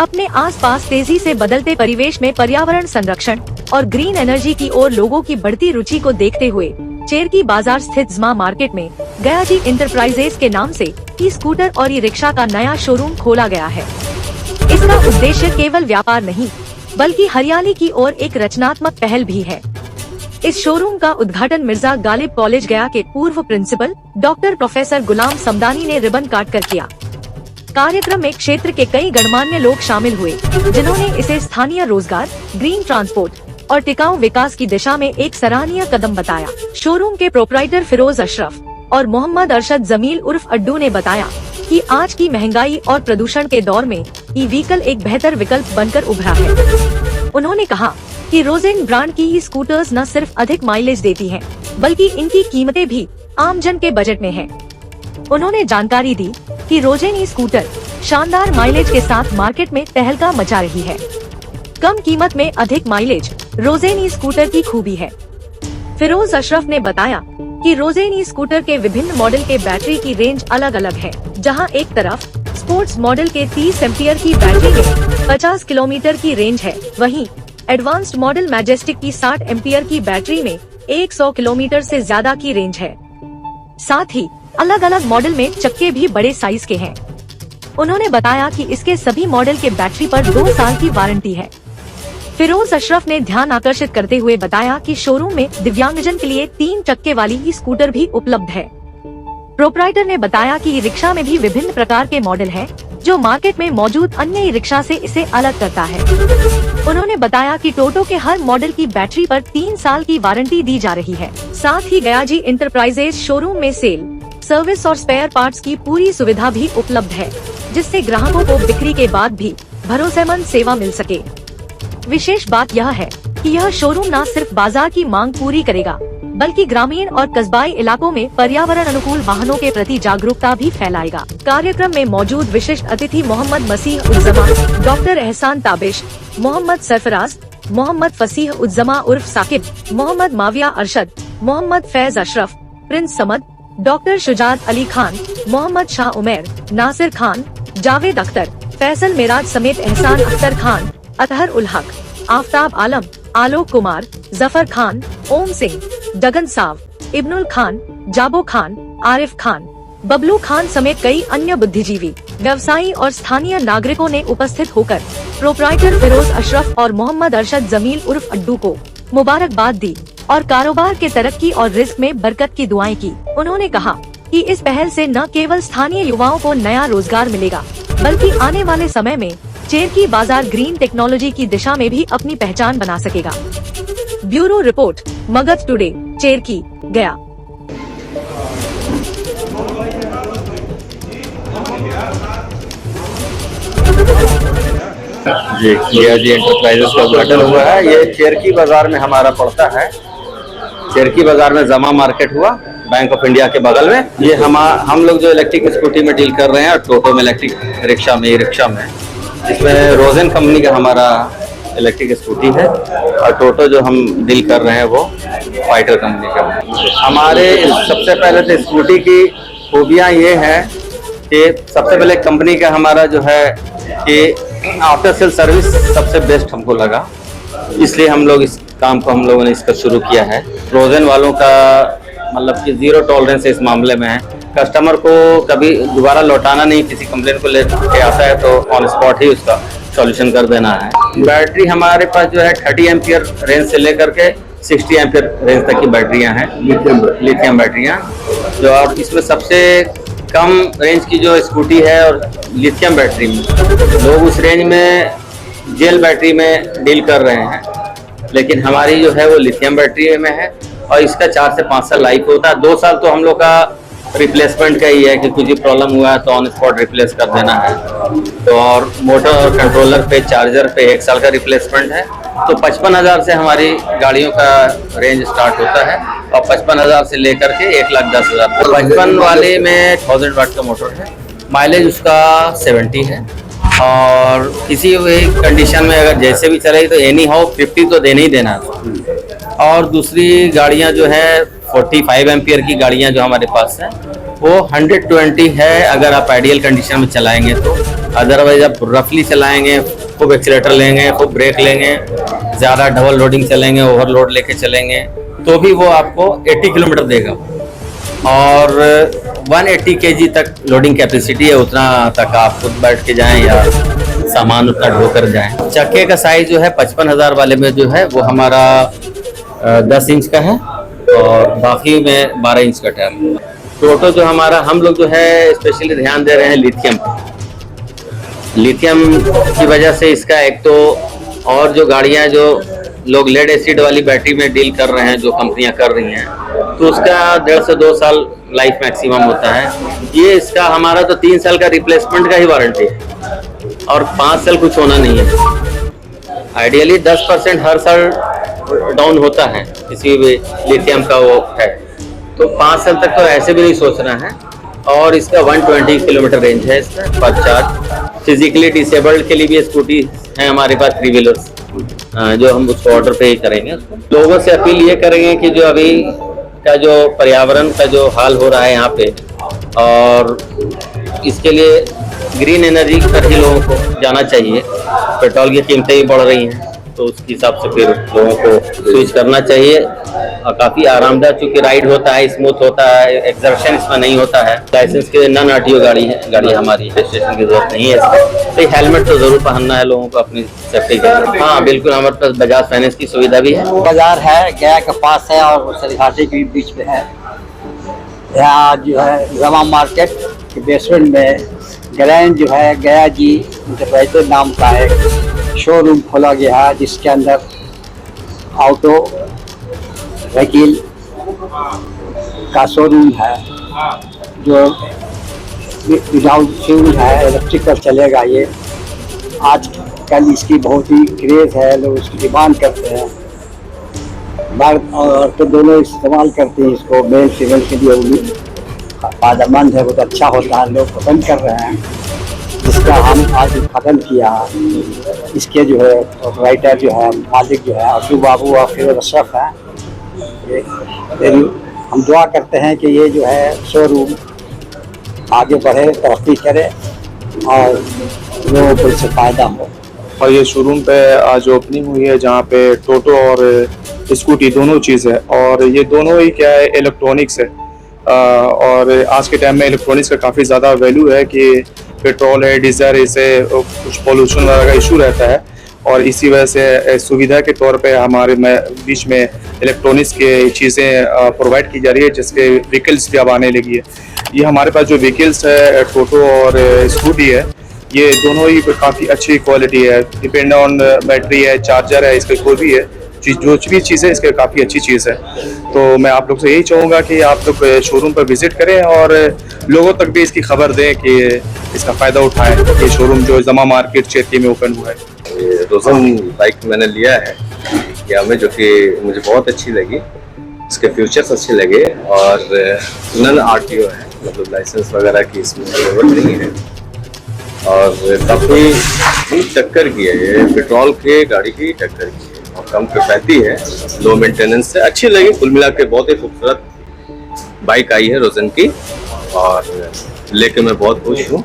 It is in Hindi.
अपने आसपास तेजी से बदलते परिवेश में पर्यावरण संरक्षण और ग्रीन एनर्जी की ओर लोगों की बढ़ती रुचि को देखते हुए चेरकी बाजार स्थित ज़मा मार्केट में गयाजी इंटरप्राइजेज के नाम से ई स्कूटर और ई रिक्शा का नया शोरूम खोला गया है। इसका उद्देश्य केवल व्यापार नहीं बल्कि हरियाली की ओर एक रचनात्मक पहल भी है। इस शोरूम का उद्घाटन मिर्जा गालिब कॉलेज गया के पूर्व प्रिंसिपल डॉक्टर प्रोफेसर गुलाम समदानी ने रिबन काट कर किया। कार्यक्रम में क्षेत्र के कई गणमान्य लोग शामिल हुए, जिन्होंने इसे स्थानीय रोजगार, ग्रीन ट्रांसपोर्ट और टिकाऊ विकास की दिशा में एक सराहनीय कदम बताया। शोरूम के प्रोपराइटर फिरोज अशरफ और मोहम्मद अरशद जमील उर्फ अड्डू ने बताया कि आज की महंगाई और प्रदूषण के दौर में ई व्हीकल एक बेहतर विकल्प बनकर उभरा है। उन्होंने कहा कि रोजेन ब्रांड की ई स्कूटर्स न सिर्फ अधिक माइलेज देती हैं, बल्कि इनकी कीमतें भी आमजन के बजट में हैं। उन्होंने जानकारी दी कि रोजेन ई स्कूटर शानदार माइलेज के साथ मार्केट में तहलका मचा रही है। कम कीमत में अधिक माइलेज रोजेन ई स्कूटर की खूबी है। फिरोज अशरफ ने बताया कि रोजेन ई स्कूटर के विभिन्न मॉडल के बैटरी की रेंज अलग अलग है, जहां एक तरफ स्पोर्ट्स मॉडल के 30 एम्पियर की बैटरी में 50 किलोमीटर की रेंज है, वहीं एडवांस्ड मॉडल मैजेस्टिक की 60 एम्पियर की बैटरी में 100 किलोमीटर से ज्यादा की रेंज है। साथ ही अलग अलग मॉडल में चक्के भी बड़े साइज के हैं। उन्होंने बताया कि इसके सभी मॉडल के बैटरी पर 2 साल की वारंटी है। फिरोज अशरफ ने ध्यान आकर्षित करते हुए बताया कि शोरूम में दिव्यांगजन के लिए 3 चक्के वाली ई स्कूटर भी उपलब्ध है। प्रोपराइटर ने बताया कि ई रिक्शा में भी विभिन्न प्रकार के मॉडल हैं, जो मार्केट में मौजूद अन्य ई रिक्शा से इसे अलग करता है। उन्होंने बताया कि टोटो के हर मॉडल की बैटरी पर 3 साल की वारंटी दी जा रही है। साथ ही गयाजी इंटरप्राइजेज शोरूम में सेल, सर्विस और स्पेयर पार्ट्स की पूरी सुविधा भी उपलब्ध है, जिससे ग्राहकों को बिक्री के बाद भी भरोसेमंद सेवा मिल सके। विशेष बात यह है कि यह शोरूम न सिर्फ बाजार की मांग पूरी करेगा, बल्कि ग्रामीण और कस्बाई इलाकों में पर्यावरण अनुकूल वाहनों के प्रति जागरूकता भी फैलाएगा। कार्यक्रम में मौजूद विशिष्ट अतिथि मोहम्मद मसीह उज़्ज़मा, डॉक्टर एहसान ताबिश, मोहम्मद सरफराज, मोहम्मद फसीह उज़्ज़मा उर्फ साकिब, मोहम्मद माविया अरशद, मोहम्मद फैज अशरफ, प्रिंस समद, डॉक्टर शुजात अली खान, मोहम्मद शाह उमैर, नासिर खान, जावेद अख्तर, फैसल मिराज समेत एहसान अख्तर खान, अतहर उल हक, आफ्ताब आलम, आलोक कुमार, जफर खान, ओम सिंह, डगन साव, इब्नुल खान, जाबो खान, आरिफ खान, बबलू खान समेत कई अन्य बुद्धिजीवी, व्यवसायी और स्थानीय नागरिकों ने उपस्थित होकर प्रोपराइटर फिरोज अशरफ और मोहम्मद अरशद जमील उर्फ अड्डू को मुबारकबाद दी और कारोबार के तरक्की और रिस्क में बरकत की दुआएं की। उन्होंने कहा कि इस पहल से न केवल स्थानीय युवाओं को नया रोजगार मिलेगा, बल्कि आने वाले समय में चेरकी बाजार ग्रीन टेक्नोलॉजी की दिशा में भी अपनी पहचान बना सकेगा। Bureau report, Magadh today, Cherki, गया। जी, गयाजी एंटरप्राइजेस का उद्घाटन हुआ है। ये चेरकी बाजार में हमारा पड़ता है। चेरकी बाजार में ज़मा मार्केट हुआ, बैंक ऑफ इंडिया के बगल में। ये हम लोग जो इलेक्ट्रिक स्कूटी में डील कर रहे हैं, टोटो में, इलेक्ट्रिक रिक्शा में, ई रिक्शा में, इसमें रोजेन कंपनी का हमारा इलेक्ट्रिक स्कूटी है और टोटो जो हम डील कर रहे हैं वो फाइटर कंपनी का। हमारे सबसे पहले तो स्कूटी की खूबियाँ ये हैं कि सबसे पहले कंपनी का हमारा जो है कि आफ्टर सेल सर्विस सबसे बेस्ट हमको लगा, इसलिए हम लोग इस काम को हम लोगों ने इसका शुरू किया है। रोजेन वालों का मतलब कि 0 टॉलरेंस इस मामले में है। कस्टमर को कभी दोबारा लौटाना नहीं, किसी कंप्लेन को लेके आता है तो ऑन स्पॉट ही उसका सॉल्यूशन कर देना है। बैटरी हमारे पास जो है 30 एम्पियर रेंज से लेकर के 60 एम्पियर रेंज तक की बैटरियां हैं, लिथियम बैटरियां जो। और इसमें सबसे कम रेंज की जो स्कूटी है और लिथियम बैटरी में, लोग उस रेंज में जेल बैटरी में डील कर रहे हैं, लेकिन हमारी जो है वो लिथियम बैटरी में है और इसका 4 से 5 साल लाइफ होता है। 2 साल तो हम लोग का रिप्लेसमेंट का ही है कि कुछ भी प्रॉब्लम हुआ है तो ऑन स्पॉट रिप्लेस कर देना है। तो और मोटर और कंट्रोलर पे, चार्जर पे 1 साल का रिप्लेसमेंट है। तो 55,000 से हमारी गाड़ियों का रेंज स्टार्ट होता है और 55,000 से लेकर के 1,10,000। 55 वाले में 1000 वाट का मोटर है, माइलेज उसका 70 है और किसी भी कंडीशन में अगर जैसे भी चले तो एनी हाउ 50 तो देना ही देना है। और दूसरी गाड़ियां जो है 45 एम्पियर की गाड़ियां जो हमारे पास हैं वो 120 है अगर आप आइडियल कंडीशन में चलाएंगे तो। अदरवाइज आप रफली चलाएंगे, खूब एक्सीलेटर लेंगे, खूब ब्रेक लेंगे, ज़्यादा डबल लोडिंग चलेंगे, ओवरलोड लेके चलेंगे तो भी वो आपको 80 किलोमीटर देगा। और 180 केजी तक लोडिंग कैपेसिटी है, उतना तक आप खुद बैठ के जाएं या सामान उतना ढोकर जाएं। चक्के का साइज जो है 55,000 वाले में जो है वो हमारा 10 इंच का है और बाकी में 12 इंच का टायर। टोटो जो हमारा, हम लोग जो है स्पेशली ध्यान दे रहे हैं लिथियम पे। लिथियम की वजह से इसका एक तो, और जो गाड़ियां जो लोग लेड एसिड वाली बैटरी में डील कर रहे हैं, जो कंपनियां कर रही हैं, तो उसका 1.5 से 2 साल लाइफ मैक्सिमम होता है। ये इसका हमारा तो 3 साल का रिप्लेसमेंट का ही वारंटी है और 5 साल कुछ होना नहीं है। आइडियली 10% हर साल डाउन होता है किसी भी लिथियम का वो है, तो 5 साल तक तो ऐसे भी नहीं सोचना है। और इसका 120 किलोमीटर रेंज है इसका पर चार्ज। फिजिकली डिसेबल्ड के लिए भी स्कूटी है हमारे पास 3 व्हीलर्स, जो हम उसको ऑर्डर पे ही करेंगे। लोगों से अपील ये करेंगे कि जो अभी का जो पर्यावरण का जो हाल हो रहा है यहाँ पे, और इसके लिए ग्रीन एनर्जी पर ही लोगों को जाना चाहिए। पेट्रोल की कीमतें भी बढ़ रही हैं तो उसके हिसाब से फिर लोगों को स्विच करना चाहिए। और काफ़ी आरामदायक चूँकि राइड होता है, स्मूथ होता है, एक्सर्शन इसमें नहीं होता है। लाइसेंस के नॉन आरटीओ गाड़ी है, गाड़ी हमारी, रजिस्ट्रेशन की जरूरत नहीं है इसका। तो हेलमेट तो जरूर पहनना है लोगों को अपनी सेफ्टी के लिए। हाँ बिल्कुल, हमारे पास बजाज फाइनेंस की सुविधा भी है। बाजार है, गया के पास है और सरिघाटी के बीच में है। यहाँ जो है जमा मार्केट के बेसमेंट में ग्रैंड जो है गया जी इंटरप्राइजेज नाम का एक शोरूम खोला गया है, जिसके अंदर ऑटो व्हीकल का शोरूम है, जो विदाउट फ्यूल है, इलेक्ट्रिकल चलेगा। ये आजकल इसकी बहुत ही क्रेज है, लोग उसकी डिमांड करते हैं। मर्द और औरतें दोनों इस्तेमाल करते हैं इसको, मेल फीमेल के लिए भी फायदेमंद है, बहुत अच्छा होता है, लोग पसंद कर रहे हैं। इसका हम आज उद्घाटन किया। इसके जो है राइटर जो है, मालिक जो है अब्दू बाबू और फिर अशरफ है। हम दुआ करते हैं कि ये जो है शोरूम आगे बढ़े, तरक्की करे और लोगों को इससे फ़ायदा हो। और ये शोरूम पे आज ओपनिंग हुई है, जहाँ पे टोटो और स्कूटी दोनों चीज़ है, और ये दोनों ही क्या है, इलेक्ट्रॉनिक्स है। और आज के टाइम में इलेक्ट्रॉनिक्स का काफ़ी ज़्यादा वैल्यू है कि पेट्रोल है, डीजल, इसे कुछ पोल्यूशन वगैरह का इशू रहता है, और इसी वजह से सुविधा के तौर पे हमारे बीच में इलेक्ट्रॉनिक्स के चीज़ें प्रोवाइड की जा रही है, जिसके व्हीकल्स भी अब आने लगी है। ये हमारे पास जो व्हीकल्स है टोटो और स्कूटी है, ये दोनों ही काफ़ी अच्छी क्वालिटी है। डिपेंड ऑन बैटरी है, चार्जर है, इसका कोई भी है, जो भी चीज़ है इसके काफ़ी अच्छी चीज़ है। तो मैं आप लोग से यही चाहूँगा कि आप लोग शोरूम पर विज़िट करें और लोगों तक भी इसकी खबर दें कि इसका फ़ायदा उठाएं। ये शोरूम जो जमा मार्केट चेरकी में ओपन हुआ है। ये रोज़न बाइक मैंने लिया है या में, जो कि मुझे बहुत अच्छी लगी। इसके फीचर्स अच्छे लगे और नॉन आरटीओ है, मतलब लाइसेंस वगैरह की इसमें ज़रूरत नहीं है, और काफ़ी टक्कर की है, ये पेट्रोल के गाड़ी की टक्कर की है और कम किफायती है, लो मेंटेनेंस से अच्छी लगी। कुल मिला के बहुत ही खूबसूरत बाइक आई है रोज़न की, और लेके मैं बहुत खुश हूँ।